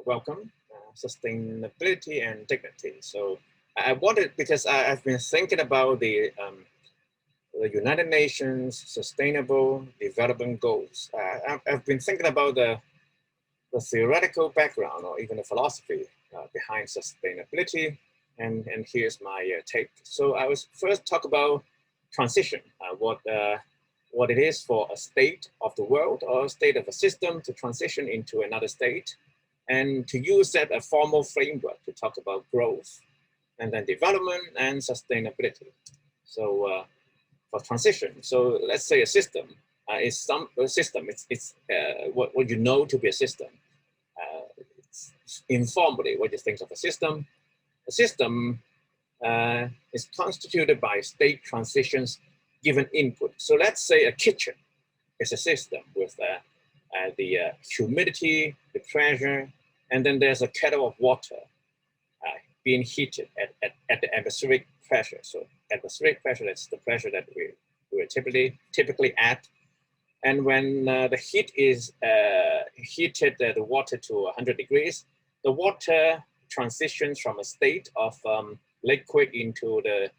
welcome, sustainability and dignity. So I wanted, because I've been thinking about the United Nations Sustainable Development Goals. I've been thinking about the theoretical background or even the philosophy behind sustainability. And here's my take. So I was first talk about transition, what it is for a state of the world or a state of a system to transition into another state, and to use that a formal framework to talk about growth and then development and sustainability. So for transition, so let's say a system is a system. It's what you know to be a system. It's informally what you think of a system. A system is constituted by state transitions given input. So let's say a kitchen is a system with the humidity, the pressure, and then there's a kettle of water being heated at the atmospheric pressure. So atmospheric pressure, that's the pressure that we're typically at. And when the heat is heated the water to 100 degrees, the water transitions from a state of liquid into the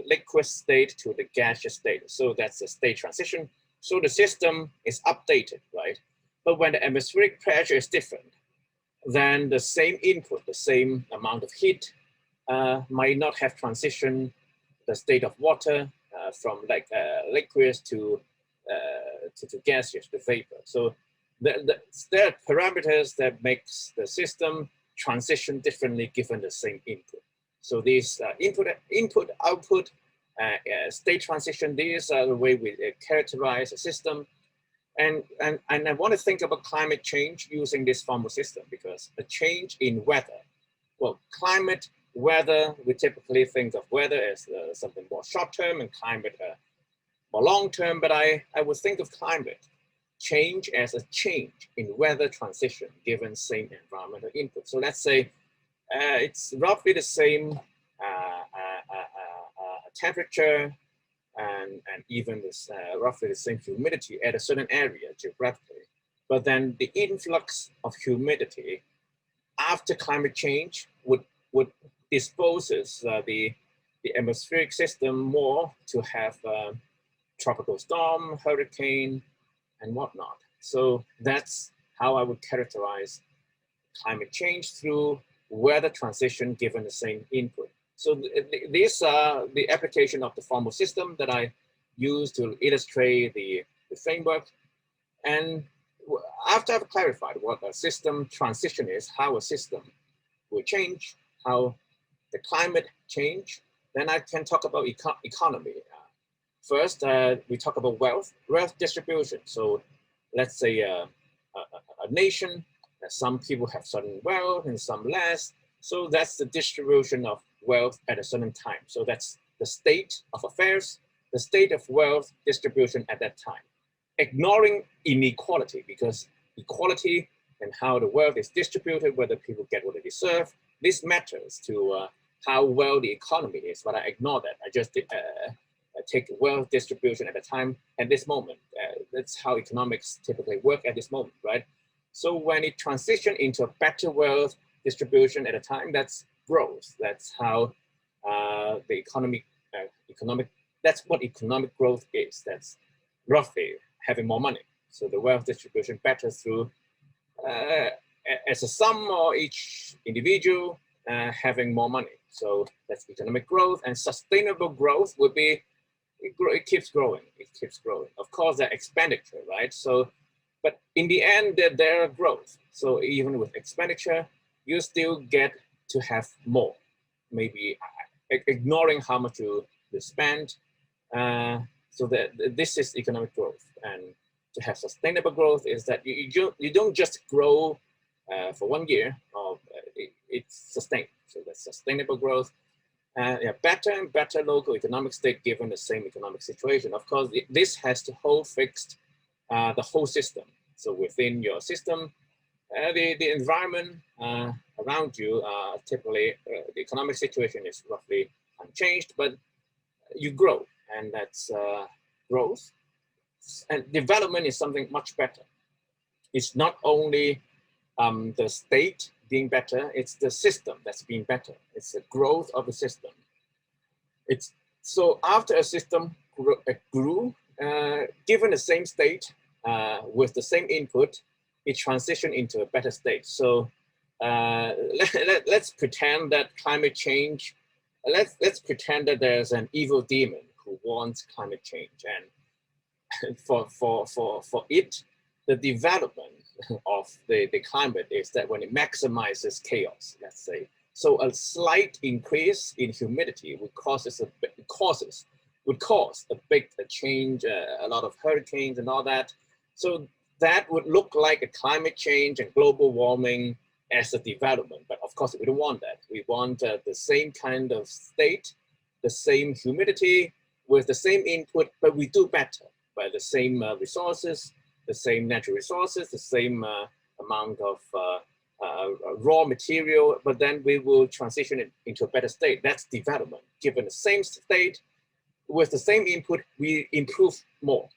liquid state to the gaseous state. So that's a state transition. So the system is updated, right? But when the atmospheric pressure is different, then the same input, the same amount of heat might not have transitioned the state of water from liquids to gaseous, to vapor. So there are parameters that makes the system transition differently given the same input. So these input, output, state transition, these are the way we characterize a system. And I want to think about climate change using this formal system, because a change in weather, well, climate, weather, we typically think of weather as something more short-term and climate more long-term, but I would think of climate change as a change in weather transition given same environmental input. So let's say it's roughly the same temperature and even this roughly the same humidity at a certain area geographically. But then the influx of humidity after climate change would disposes the atmospheric system more to have tropical storm, hurricane, and whatnot. So that's how I would characterize climate change through weather transition given the same input. So these are the application of the formal system that I use to illustrate the framework. And after I've clarified what a system transition is, how a system will change, how the climate change, then I can talk about economy. First, we talk about wealth distribution. So let's say a nation, some people have certain wealth and some less. So that's the distribution of wealth at a certain time. So that's the state of affairs, the state of wealth distribution at that time. Ignoring inequality, because equality and how the wealth is distributed, whether people get what they deserve, this matters to how well the economy is, but I ignore that. I just take wealth distribution at a time at this moment. That's how economics typically work at this moment, right? So when it transitions into a better wealth distribution at a time, that's growth. That's how the economic, that's what economic growth is. That's roughly having more money. So the wealth distribution better through, as a sum or each individual having more money. So that's economic growth, and sustainable growth would be, it keeps growing, it keeps growing. Of course, the expenditure, right? So, but in the end, there are growth. So even with expenditure, you still get to have more, maybe ignoring how much you spend. So that this is economic growth. And to have sustainable growth is that you don't just grow for 1 year, or it's sustained. So that's sustainable growth. Yeah, better and better local economic state given the same economic situation. Of course, this has to hold fixed the whole system. So within your system, the environment around you, typically the economic situation is roughly unchanged, but you grow, and that's growth. And development is something much better. It's not only the state being better, it's the system that's being better. It's the growth of the system. It's so after a system grew, given the same state with the same input, it transitioned into a better state. So let's pretend that climate change. Let's pretend that there's an evil demon who wants climate change, and for it, the development of the climate is that when it maximizes chaos, let's say. So a slight increase in humidity would cause a big change, a lot of hurricanes and all that. So that would look like a climate change and global warming as a development. But of course, we don't want that. We want the same kind of state, the same humidity with the same input, but we do better by the same resources, the same natural resources, the same amount of raw material, but then we will transition it into a better state. That's development. Given the same state, with the same input, we improve more,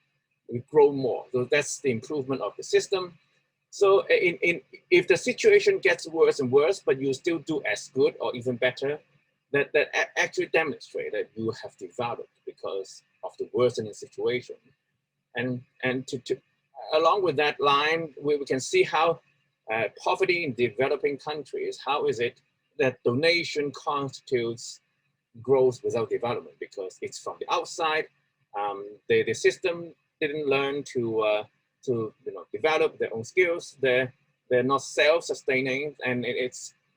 we grow more. So that's the improvement of the system. So if the situation gets worse and worse, but you still do as good or even better, that actually demonstrates that you have developed because of the worsening situation. And along with that line, we can see how poverty in developing countries, how is it that donation constitutes growth without development? Because it's from the outside. The system didn't learn to develop their own skills. They're not self-sustaining, and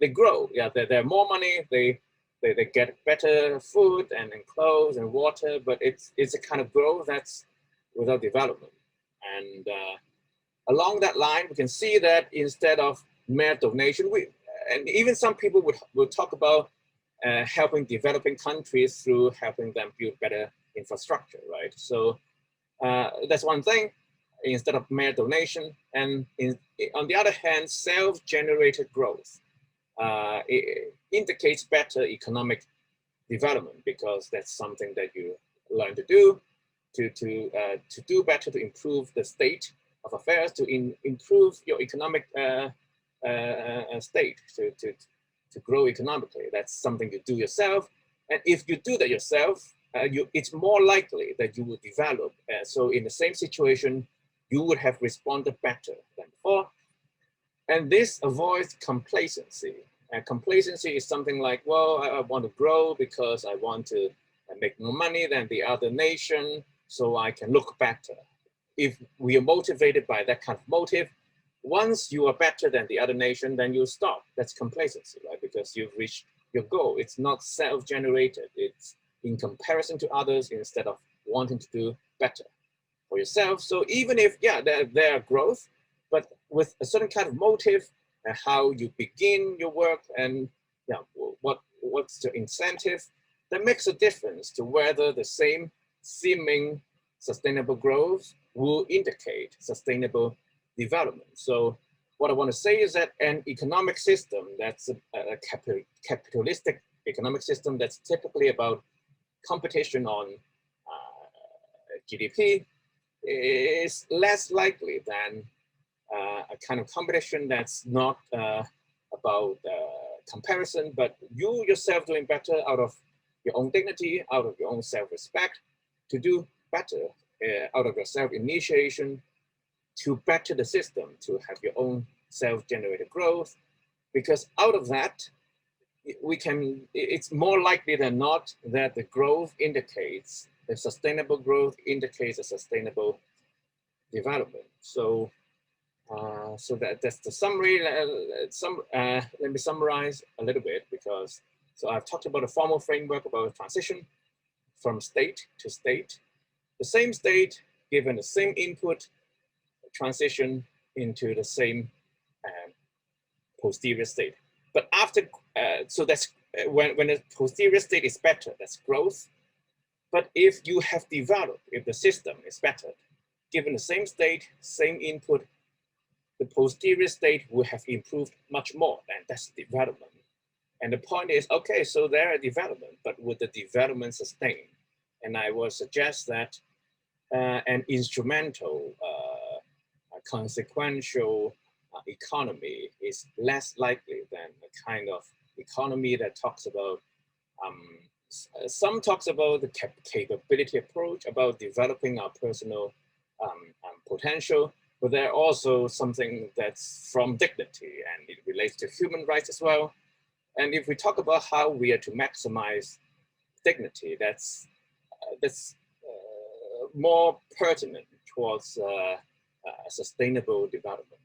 they grow. Yeah, they're more money. They get better food and clothes and water, but it's a kind of growth that's without development. And along that line, we can see that instead of mere donation, and even some people would talk about helping developing countries through helping them build better infrastructure, right? So that's one thing, instead of mere donation. And on the other hand, self-generated growth it indicates better economic development, because that's something that you learn to do better, to improve the state of affairs, to improve your economic state, to grow economically. That's something you do yourself. And if you do that yourself, it's more likely that you will develop. So in the same situation, you would have responded better than before. And this avoids complacency. And complacency is something like, well, I want to grow because I want to make more money than the other nation, so I can look better. If we are motivated by that kind of motive, once you are better than the other nation, then you stop. That's complacency, right? Because you've reached your goal. It's not self-generated. It's in comparison to others instead of wanting to do better for yourself. So even if, yeah, there are growth, but with a certain kind of motive and how you begin your work and yeah, what's the incentive, that makes a difference to whether the same seeming sustainable growth will indicate sustainable development. So what I want to say is that an economic system that's a capitalistic economic system that's typically about competition on GDP is less likely than a kind of competition that's not about comparison, but you yourself doing better out of your own dignity, out of your own self-respect, to do better out of your self-initiation, to better the system, to have your own self-generated growth. Because out of that, it's more likely than not that the growth indicates, the sustainable growth indicates a sustainable development. So that's the summary. Let me summarize a little bit, because so I've talked about a formal framework about transition from state to state. The same state, given the same input, transition into the same posterior state. But after, so that's when the posterior state is better, that's growth. But if you have developed, if the system is better, given the same state, same input, the posterior state will have improved much more, and that's development. And the point is, okay, so there are development, but would the development sustain? And I will suggest that an instrumental, consequential economy is less likely than the kind of economy that talks about, some talks about the capability approach, about developing our personal potential, but there are also something that's from dignity, and it relates to human rights as well. And if we talk about how we are to maximize dignity, that's more pertinent towards sustainable development.